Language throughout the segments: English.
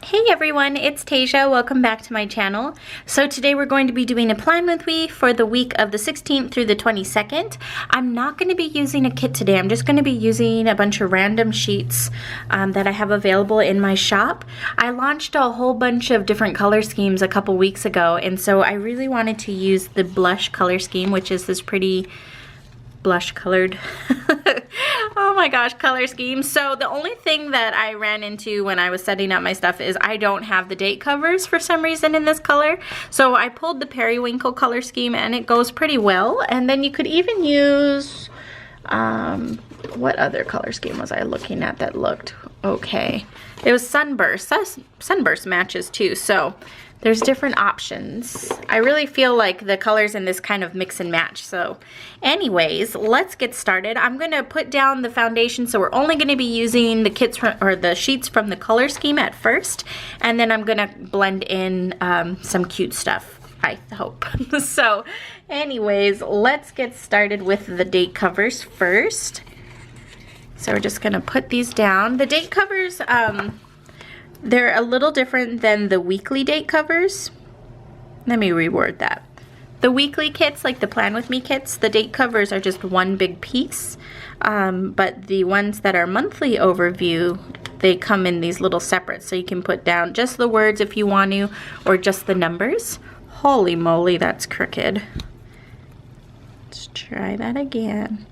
Hey everyone, it's Tasia. Welcome back to my channel. So today we're going to be doing a plan with me for the week of the 16th through the 22nd. I'm not going to be using a kit today. I'm just going to be using a bunch of random sheets that I have available in my shop. I launched a whole bunch of different color schemes a couple weeks ago, and so I really wanted to use the blush color scheme, which is this pretty blush colored oh my gosh, color scheme. So the only thing that I ran into when I was setting up my stuff is I don't have the date covers for some reason in this color. So I pulled the periwinkle color scheme and it goes pretty well. And then you could even use what other color scheme was I looking at that looked okay? It was Sunburst. Sunburst matches too, so there's different options. I really feel like the colors in this kind of mix and match. So anyways, let's get started. I'm gonna put down the foundation, so we're only gonna be using the kits from, or the sheets from the color scheme at first, and then I'm gonna blend in some cute stuff, I hope. So anyways, let's get started with the date covers first. So we're just gonna put these down. The date covers, they're a little different than the weekly date covers. Let me reword that. The weekly kits, like the Plan With Me kits, the date covers are just one big piece. But the ones that are monthly overview, they come in these little separates. So you can put down just the words if you want to, or just the numbers. Holy moly, that's crooked. Let's try that again.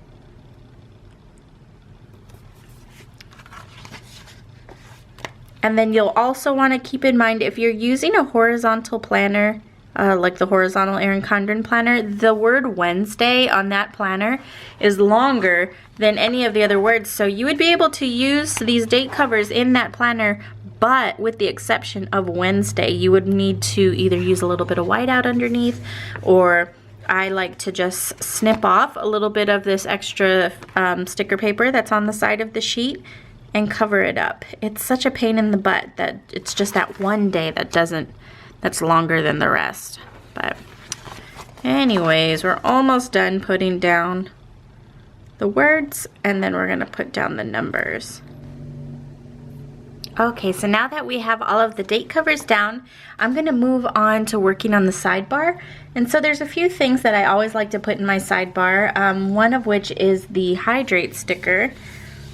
And then you'll also want to keep in mind, if you're using a horizontal planner, like the horizontal Erin Condren planner, the word Wednesday on that planner is longer than any of the other words. So you would be able to use these date covers in that planner, but with the exception of Wednesday, you would need to either use a little bit of whiteout underneath, or I like to just snip off a little bit of this extra sticker paper that's on the side of the sheet and cover it up. It's such a pain in the butt that it's just that one day that's longer than the rest. But anyways, we're almost done putting down the words, and then we're gonna put down the numbers. Okay, so now that we have all of the date covers down, I'm gonna move on to working on the sidebar. And so there's a few things that I always like to put in my sidebar, one of which is the hydrate sticker.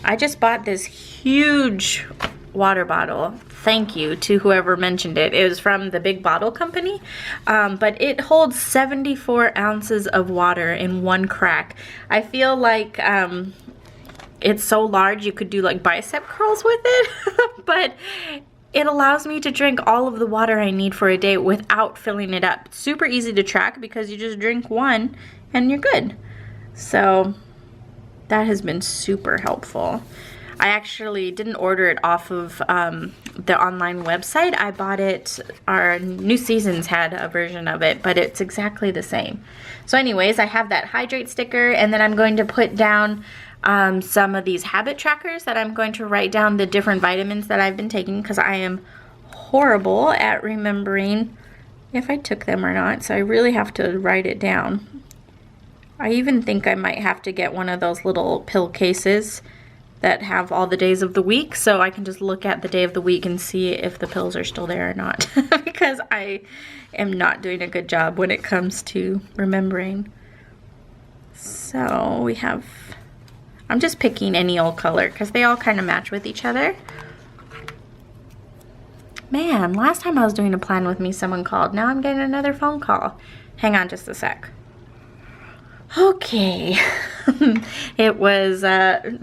I just bought this huge water bottle. Thank you to whoever mentioned it. It was from the Big Bottle Company, but it holds 74 ounces of water in one crack. I feel like it's so large you could do like bicep curls with it, but it allows me to drink all of the water I need for a day without filling it up. It's super easy to track because you just drink one and you're good. So that has been super helpful. I actually didn't order it off of the online website. I bought it, our New Seasons had a version of it, but it's exactly the same. So anyways, I have that hydrate sticker, and then I'm going to put down some of these habit trackers that I'm going to write down the different vitamins that I've been taking, because I am horrible at remembering if I took them or not, so I really have to write it down. I even think I might have to get one of those little pill cases that have all the days of the week, so I can just look at the day of the week and see if the pills are still there or not, because I am not doing a good job when it comes to remembering. So we have, I'm just picking any old color because they all kind of match with each other. Man, last time I was doing a plan with me, someone called. Now I'm getting another phone call. Hang on just a sec. Okay, it was,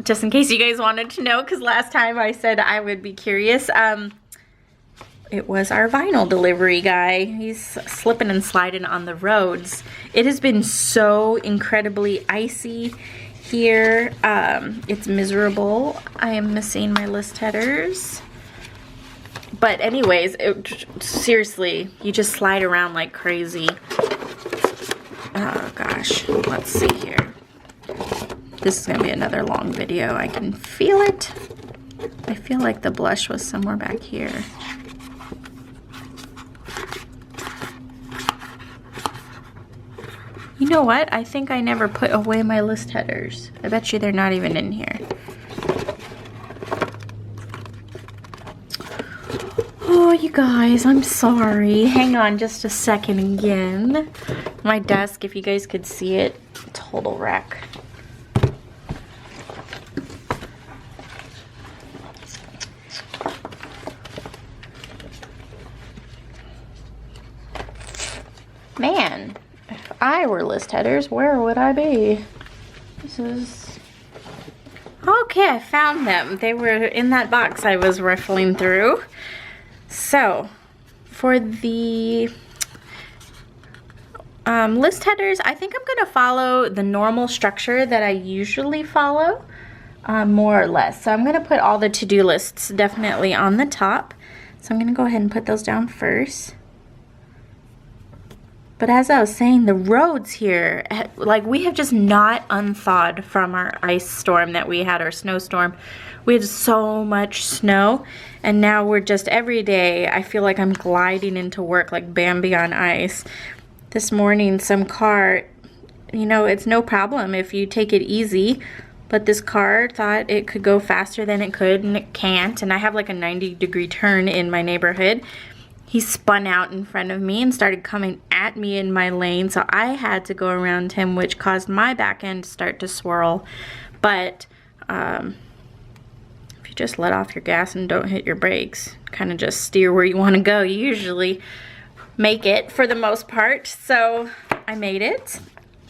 just in case you guys wanted to know, because last time I said I would be curious, it was our vinyl delivery guy. He's slipping and sliding on the roads. It has been so incredibly icy here. It's miserable. I am missing my list headers. But anyways, seriously, you just slide around like crazy. Oh gosh, let's see here. This is gonna be another long video. I can feel it. I feel like the blush was somewhere back here. You know what? I think I never put away my list headers. I bet you they're not even in here. you guys, I'm sorry. Hang on just a second again. My desk, if you guys could see it, total wreck. Man, if I were list headers, where would I be? This is... Okay, I found them. They were in that box I was rifling through. So, for the list headers, I think I'm going to follow the normal structure that I usually follow, more or less. So I'm going to put all the to-do lists definitely on the top. So I'm going to go ahead and put those down first. But as I was saying, the roads here, like we have just not unthawed from our ice storm that we had, our snowstorm. We had so much snow, and now we're just every day, I feel like I'm gliding into work like Bambi on ice. This morning, some car, you know, it's no problem if you take it easy, but this car thought it could go faster than it could, and it can't, and I have like a 90-degree turn in my neighborhood. He spun out in front of me and started coming at me in my lane, so I had to go around him, which caused my back end to start to swirl. But if you just let off your gas and don't hit your brakes, kind of just steer where you want to go, you usually make it for the most part. So I made it,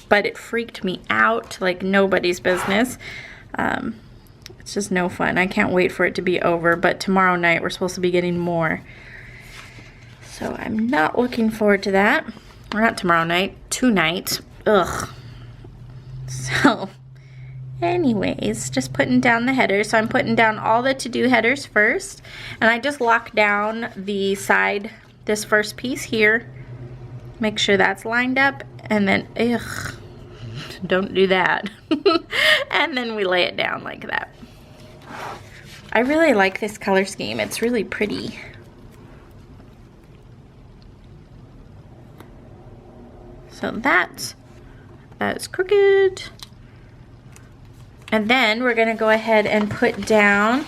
but it freaked me out like nobody's business. It's just no fun. I can't wait for it to be over, but tomorrow night we're supposed to be getting more. So I'm not looking forward to that. Or not tomorrow night, tonight. Ugh. So, anyways, just putting down the headers. So I'm putting down all the to-do headers first. And I just lock down the side, this first piece here. Make sure that's lined up. And then, ugh, don't do that. And then we lay it down like that. I really like this color scheme. It's really pretty. So that is crooked. And then we're going to go ahead and put down,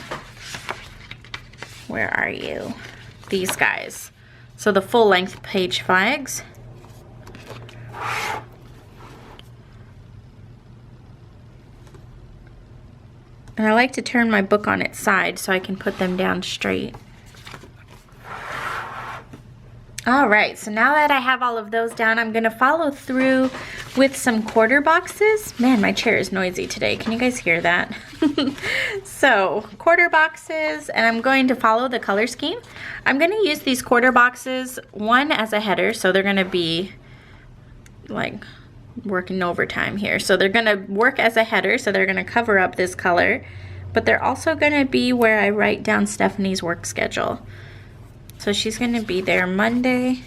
where are you? These guys. So the full length page flags. And I like to turn my book on its side so I can put them down straight. Alright, so now that I have all of those down, I'm going to follow through with some quarter boxes. Man, my chair is noisy today. Can you guys hear that? So, quarter boxes, and I'm going to follow the color scheme. I'm going to use these quarter boxes, one as a header, so they're going to be like working overtime here. So they're going to work as a header, so they're going to cover up this color, but they're also going to be where I write down Stephanie's work schedule. So she's going to be there Monday,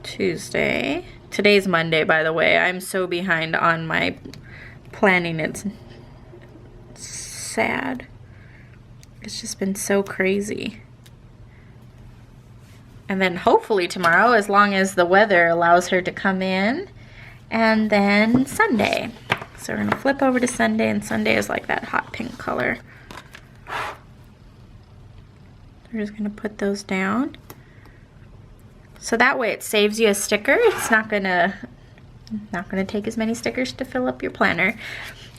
Tuesday. Today's Monday, by the way. I'm so behind on my planning. It's sad. It's just been so crazy. And then hopefully tomorrow, as long as the weather allows her to come in. And then Sunday. So we're going to flip over to Sunday, and Sunday is like that hot pink color. We're just going to put those down. So that way it saves you a sticker. It's not gonna take as many stickers to fill up your planner.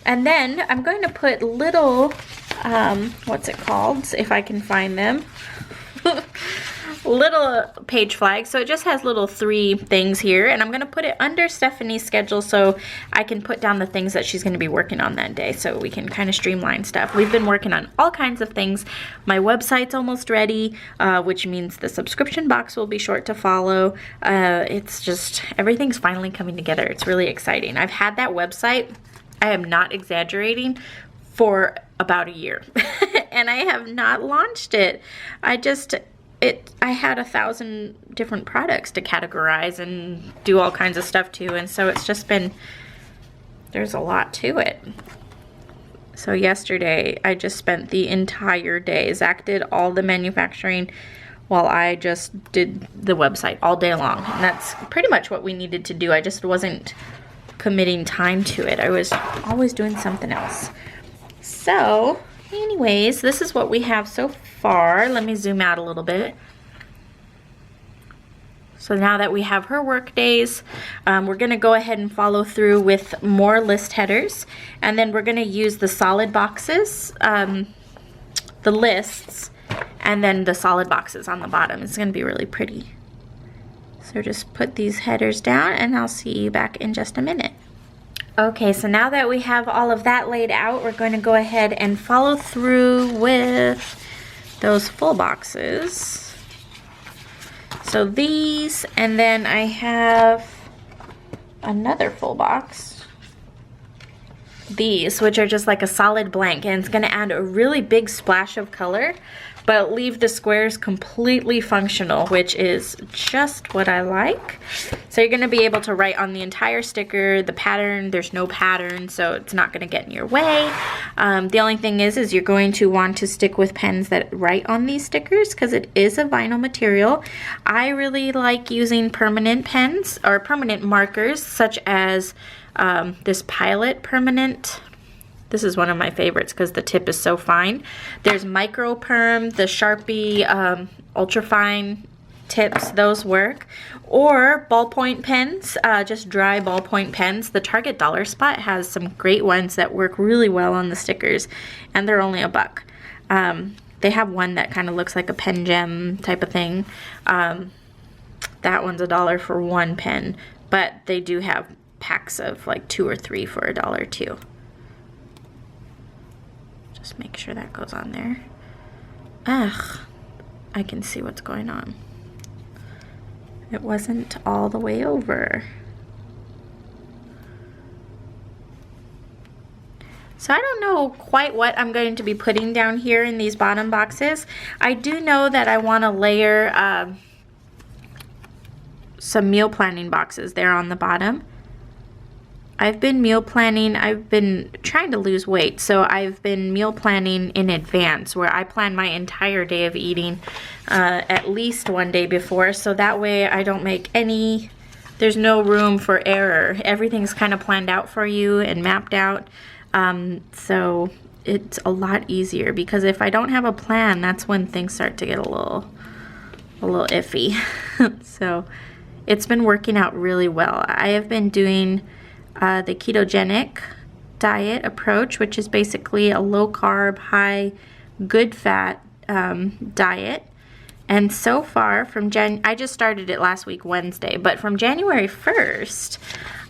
And then I'm going to put little, what's it called, if I can find them, little page flags. So it just has little 3 things here, and I'm going to put it under Stephanie's schedule so I can put down the things that she's going to be working on that day, so we can kind of streamline stuff. We've been working on all kinds of things. My website's almost ready, which means the subscription box will be short to follow. It's just, everything's finally coming together. It's really exciting. I've had that website, I am not exaggerating, for about a year. And I have not launched it. I had 1,000 different products to categorize and do all kinds of stuff to, and so it's just been, there's a lot to it. So yesterday, I just spent the entire day. Zach did all the manufacturing while I just did the website all day long. And that's pretty much what we needed to do. I just wasn't committing time to it. I was always doing something else. So Anyways, this is what we have so far. Let me zoom out a little bit. So now that we have her work days, we're gonna go ahead and follow through with more list headers. And then we're gonna use the solid boxes, the lists, and then the solid boxes on the bottom. It's gonna be really pretty. So just put these headers down and I'll see you back in just a minute. Okay, so now that we have all of that laid out, we're going to go ahead and follow through with those full boxes. So these, and then I have another full box. These, which are just like a solid blank, and it's going to add a really big splash of color, but leave the squares completely functional, which is just what I like. So you're going to be able to write on the entire sticker. The pattern, there's no pattern, so it's not going to get in your way. The only thing is you're going to want to stick with pens that write on these stickers because it is a vinyl material. I really like using permanent pens or permanent markers, such as this Pilot permanent. This is one of my favorites because the tip is so fine. There's micro perm, the Sharpie ultra fine tips, those work. Or ballpoint pens, just dry ballpoint pens. The Target Dollar Spot has some great ones that work really well on the stickers, and they're only $1. They have one that kind of looks like a pen gem type of thing. That one's $1 for one pen, but they do have packs of like 2 or 3 for $1 too. Just make sure that goes on there. Ugh, I can see what's going on. It wasn't all the way over. So I don't know quite what I'm going to be putting down here in these bottom boxes. I do know that I want to layer some meal planning boxes there on the bottom. I've been meal planning, I've been trying to lose weight, so I've been meal planning in advance where I plan my entire day of eating at least one day before, so that way I don't make any, there's no room for error. Everything's kind of planned out for you and mapped out, so it's a lot easier, because if I don't have a plan, that's when things start to get a little iffy. So it's been working out really well. I have been doing the ketogenic diet approach, which is basically a low carb, high good fat diet. And so far from I just started it last week Wednesday, but from January 1st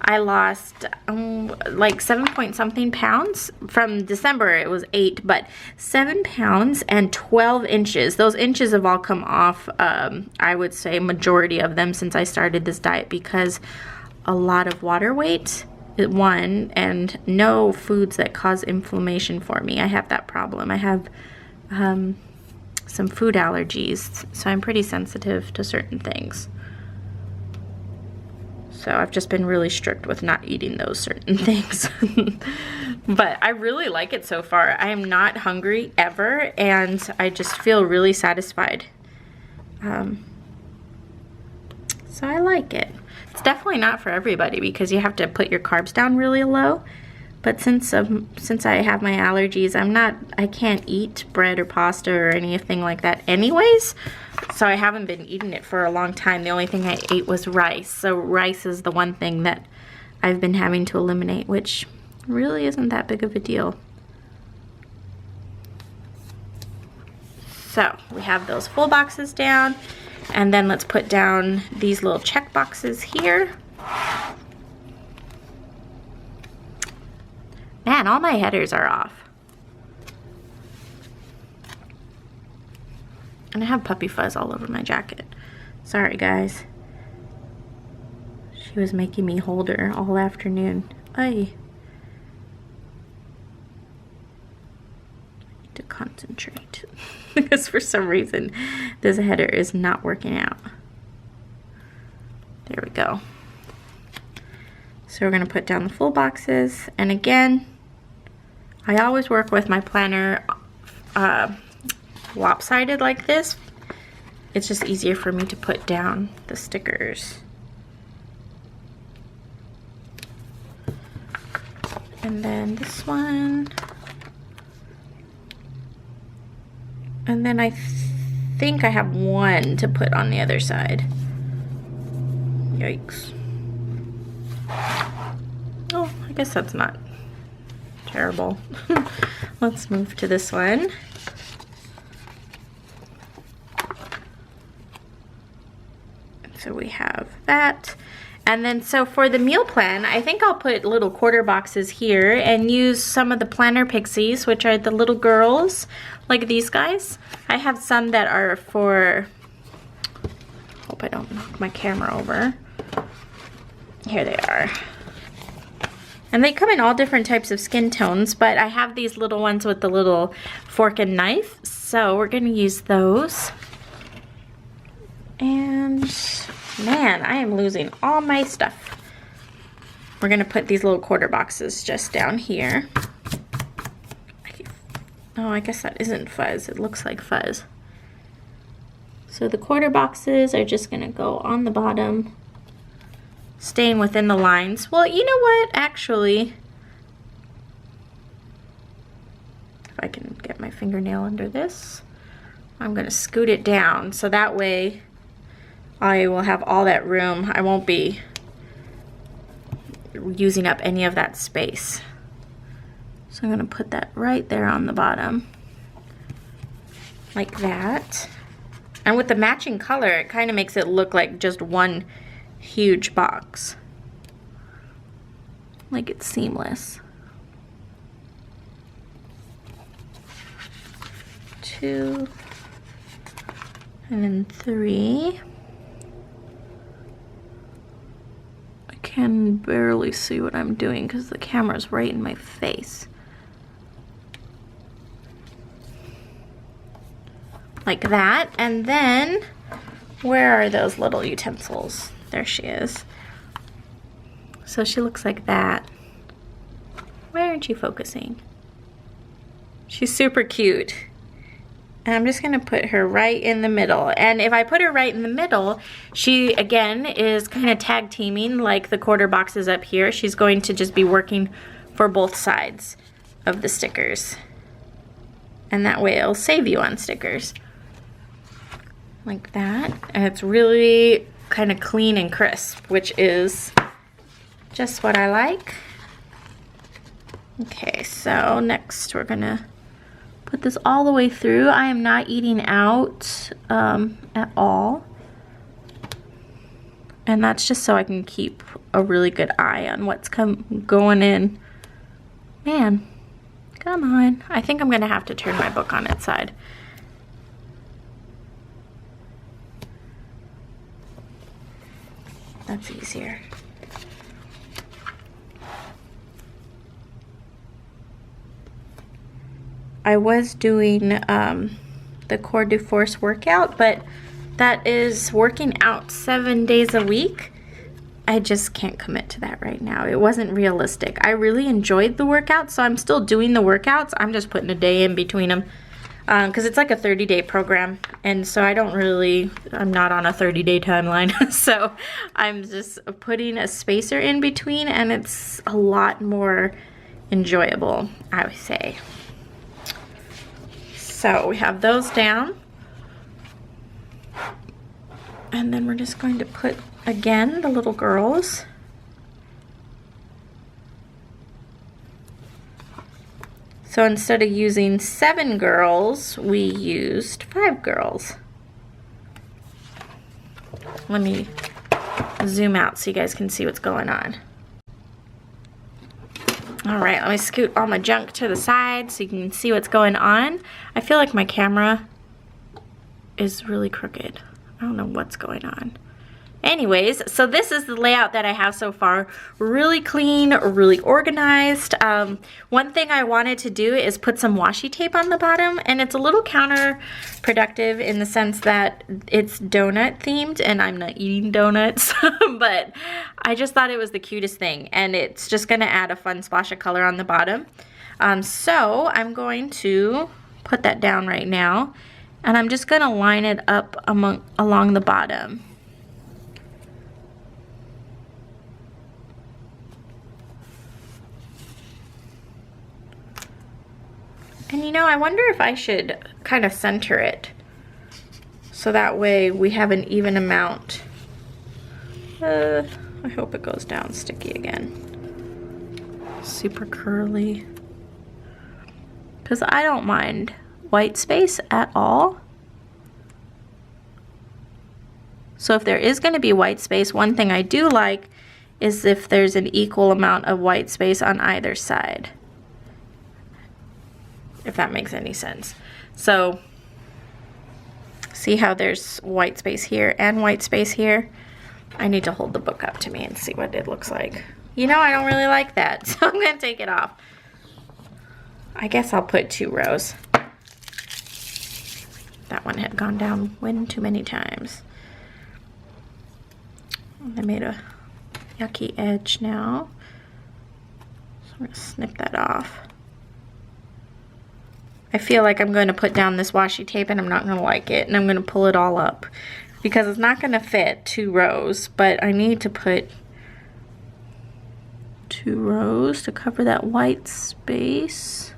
I lost like 7-point-something pounds. From December it was 8, but 7 pounds and 12 inches. Those inches have all come off, I would say majority of them, since I started this diet, because a lot of water weight, one, and no foods that cause inflammation for me. I have that problem. I have some food allergies, so I'm pretty sensitive to certain things. So I've just been really strict with not eating those certain things. But I really like it so far. I am not hungry ever, and I just feel really satisfied. So I like it. It's definitely not for everybody because you have to put your carbs down really low. But since I have my allergies, I can't eat bread or pasta or anything like that anyways. So I haven't been eating it for a long time. The only thing I ate was rice. So rice is the one thing that I've been having to eliminate, which really isn't that big of a deal. So we have those full boxes down. And then let's put down these little check boxes here. Man, all my headers are off. And I have puppy fuzz all over my jacket. Sorry, guys. She was making me hold her all afternoon. I need to concentrate. Because for some reason this header is not working out. There we go. So we're going to put down the full boxes, and again, I always work with my planner lopsided like this. It's just easier for me to put down the stickers. And then this one. And then I think I have one to put on the other side. Yikes. Oh, I guess that's not terrible. Let's move to this one. So we have that. And then so for the meal plan, I think I'll put little quarter boxes here and use some of the planner pixies, which are the little girls, like these guys. I have some that are for, hope I don't knock my camera over. Here they are. And they come in all different types of skin tones, but I have these little ones with the little fork and knife, so we're gonna use those. And man, I am losing all my stuff. We're gonna put these little quarter boxes just down here. Oh, I guess that isn't fuzz. It looks like fuzz. So the quarter boxes are just gonna go on the bottom, staying within the lines. Well, you know what? Actually, if I can get my fingernail under this, I'm gonna scoot it down so that way I will have all that room. I won't be using up any of that space. So I'm gonna put that right there on the bottom, like that. And with the matching color, it kind of makes it look like just one huge box. Like it's seamless. 2, and then 3. I can barely see what I'm doing because the camera's right in my face. Like that. And then, where are those little utensils? There she is. So she looks like that. Why aren't you focusing? She's super cute. And I'm just gonna put her right in the middle. And if I put her right in the middle, she, again, is kind of tag teaming like the quarter boxes up here. She's going to just be working for both sides of the stickers. And that way it'll save you on stickers. Like that. And it's really kind of clean and crisp, which is just what I like. Okay, so next we're gonna put this all the way through. I am not eating out at all. And that's just so I can keep a really good eye on what's going in. Man, come on. I think I'm gonna have to turn my book on its side. That's easier. I was doing the Core de Force workout, but that is working out 7 days a week. I just can't commit to that right now. It wasn't realistic. I really enjoyed the workouts, so I'm still doing the workouts. I'm just putting a day in between them because it's like a 30-day program, and so I'm not on a 30-day timeline. So I'm just putting a spacer in between, and it's a lot more enjoyable, I would say. So we have those down. And then we're just going to put, again, the little girls. So instead of using 7 girls, we used 5 girls. Let me zoom out so you guys can see what's going on. All right, let me scoot all my junk to the side so you can see what's going on. I feel like my camera is really crooked. I don't know what's going on. Anyways, so this is the layout that I have so far. Really clean, really organized. One thing I wanted to do is put some washi tape on the bottom, and it's a little counterproductive in the sense that it's donut themed, and I'm not eating donuts, but I just thought it was the cutest thing, and it's just gonna add a fun splash of color on the bottom. So I'm going to put that down right now, and I'm just gonna line it up along the bottom. And you know, I wonder if I should kind of center it so that way we have an even amount. I hope it goes down sticky again. Super curly. Because I don't mind white space at all. So if there is going to be white space, one thing I do like is if there's an equal amount of white space on either side. If that makes any sense. So see how there's white space here and white space here? I need to hold the book up to me and see what it looks like. You know, I don't really like that, so I'm going to take it off. I guess I'll put 2 rows. That one had gone down one too many times. I made a yucky edge now. So I'm going to snip that off. I feel like I'm going to put down this washi tape and I'm not going to like it, and I'm going to pull it all up because it's not going to fit 2 rows, but I need to put 2 rows to cover that white space.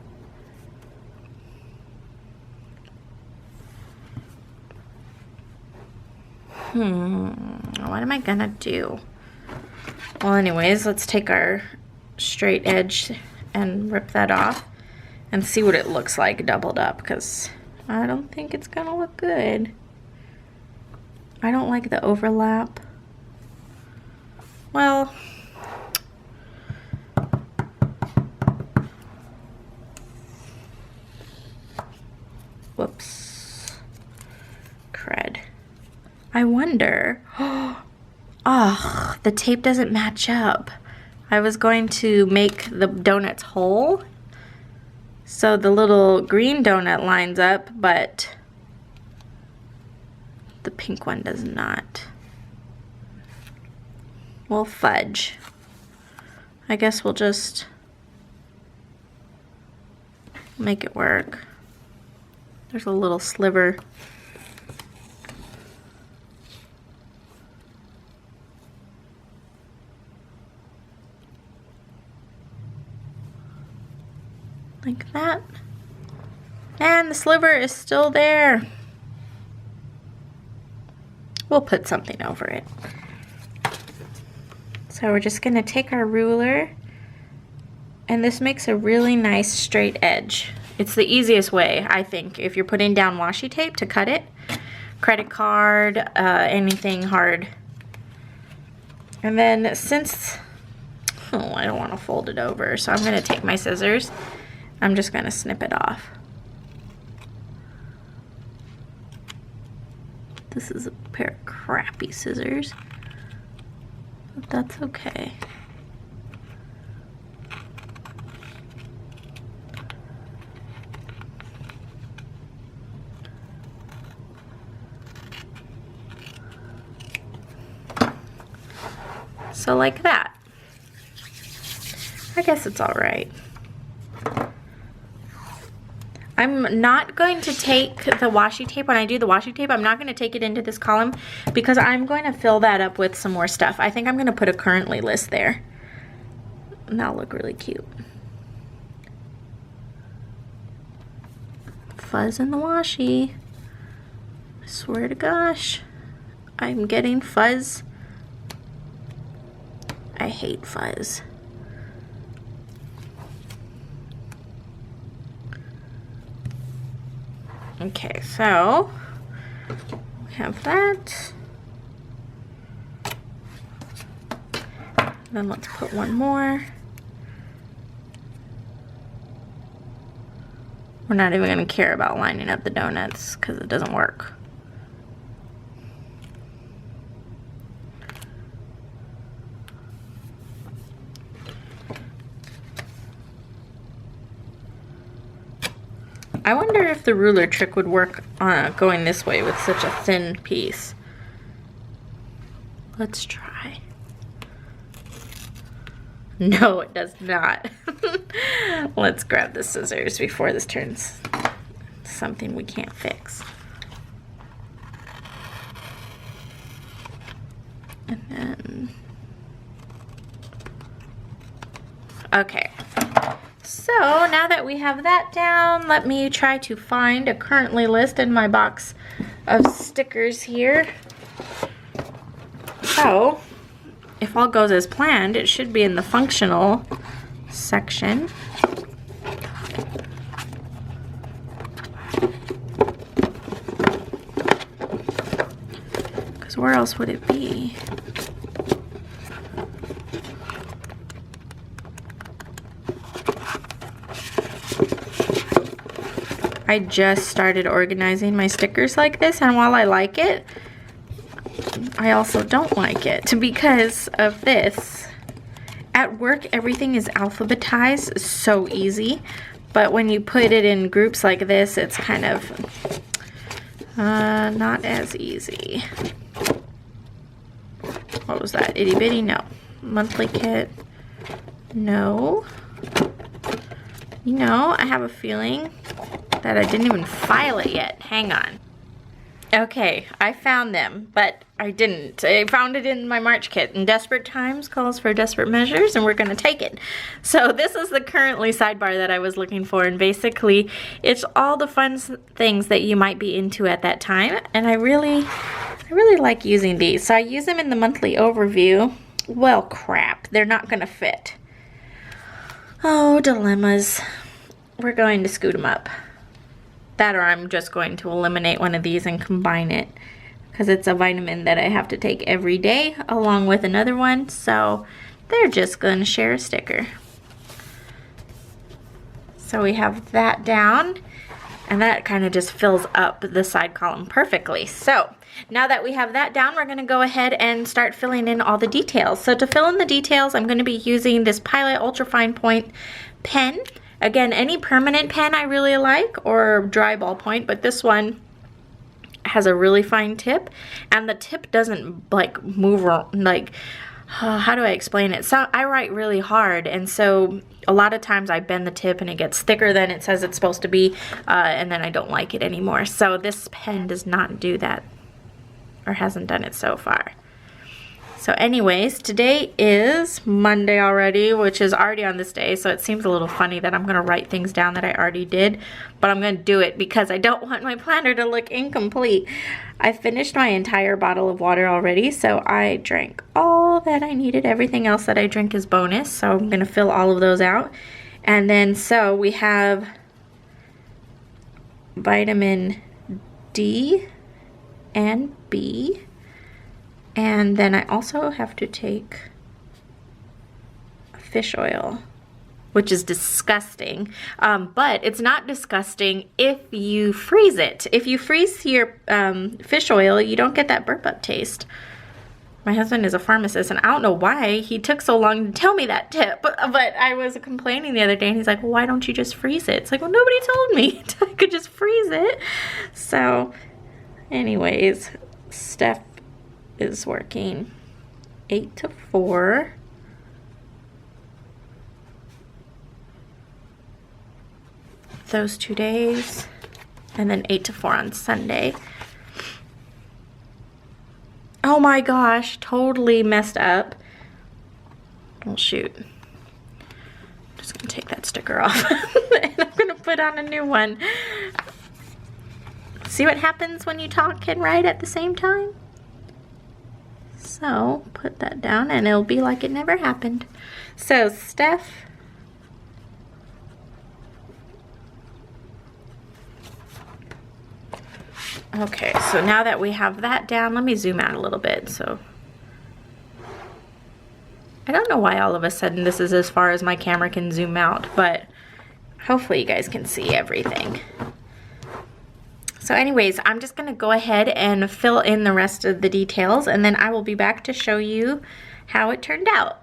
What am I gonna do? Well, anyways, let's take our straight edge and rip that off and see what it looks like doubled up, because I don't think it's gonna look good. I don't like the overlap. Well, whoops, crud. I wonder, oh, the tape doesn't match up. I was going to make the donuts whole, so the little green donut lines up, but the pink one does not. Well, fudge. I guess we'll just make it work. There's a little sliver. Like that. And the sliver is still there. We'll put something over it. So we're just going to take our ruler, and this makes a really nice straight edge. It's the easiest way, I think, if you're putting down washi tape, to cut it. Credit card, anything hard. And then since, I don't want to fold it over, so I'm going to take my scissors. I'm just going to snip it off. This is a pair of crappy scissors, but that's okay. So like that. I guess it's all right. I'm not going to take the washi tape. When I do the washi tape, I'm not going to take it into this column because I'm going to fill that up with some more stuff. I think I'm going to put a currently list there. And that'll look really cute. Fuzz in the washi. I swear to gosh, I'm getting fuzz. I hate fuzz. Okay, so we have that. Then let's put one more. We're not even going to care about lining up the donuts because it doesn't work. I wonder if the ruler trick would work going this way with such a thin piece. Let's try. No, it does not. Let's grab the scissors before this turns something we can't fix. And then, okay. So now that we have that down, let me try to find a currently list in my box of stickers here. So if all goes as planned, it should be in the functional section. Because where else would it be? I just started organizing my stickers like this, and while I like it, I also don't like it because of this. At work, everything is alphabetized, so easy, but when you put it in groups like this, it's kind of not as easy. What was that? Itty bitty? No. Monthly kit? No. You know, I have a feeling that I didn't even file it yet. Hang on. Okay, I found them, but I didn't. I found it in my March kit. And desperate times calls for desperate measures, and we're gonna take it. So this is the currently sidebar that I was looking for, and basically it's all the fun things that you might be into at that time, and I really like using these. So I use them in the monthly overview. Well, crap, they're not gonna fit. Oh, dilemmas. We're going to scoot them up. That, or I'm just going to eliminate one of these and combine it, because it's a vitamin that I have to take every day along with another one, so they're just going to share a sticker. So we have that down, and that kind of just fills up the side column perfectly. So now that we have that down, we're going to go ahead and start filling in all the details. So to fill in the details, I'm going to be using this Pilot Ultra Fine Point pen. Again, any permanent pen I really like, or dry ballpoint, but this one has a really fine tip, and the tip doesn't like move, like, how do I explain it? So I write really hard, and so a lot of times I bend the tip and it gets thicker than it says it's supposed to be, and then I don't like it anymore. So this pen does not do that, or hasn't done it so far. So anyways, today is Monday already, which is already on this day, so it seems a little funny that I'm going to write things down that I already did, but I'm going to do it because I don't want my planner to look incomplete. I finished my entire bottle of water already, so I drank all that I needed. Everything else that I drink is bonus, so I'm going to fill all of those out. And then, so we have vitamin D and B. And then I also have to take fish oil, which is disgusting. But it's not disgusting if you freeze it. If you freeze your fish oil, you don't get that burp up taste. My husband is a pharmacist, and I don't know why he took so long to tell me that tip. But I was complaining the other day, and he's like, well, why don't you just freeze it? It's like, well, nobody told me I could just freeze it. So anyways, Steph is working 8 to 4. Those 2 days, and then 8 to 4 on Sunday. Oh my gosh, totally messed up. Well, shoot. I'm just gonna take that sticker off and I'm gonna put on a new one. See what happens when you talk and write at the same time? So put that down and it'll be like it never happened. So Steph, okay, so now that we have that down, let me zoom out a little bit. So I don't know why all of a sudden this is as far as my camera can zoom out, but hopefully you guys can see everything. So anyways, I'm just gonna go ahead and fill in the rest of the details, and then I will be back to show you how it turned out.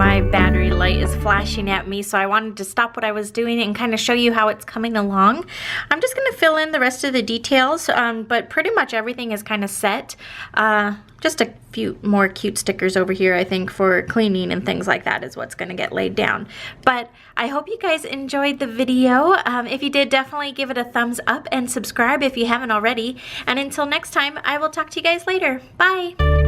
my battery light is flashing at me, so I wanted to stop what I was doing and kind of show you how it's coming along. I'm just going to fill in the rest of the details, but pretty much everything is kind of set. Just a few more cute stickers over here, I think, for cleaning and things like that is what's going to get laid down. But I hope you guys enjoyed the video. If you did, definitely give it a thumbs up and subscribe if you haven't already. And until next time, I will talk to you guys later. Bye!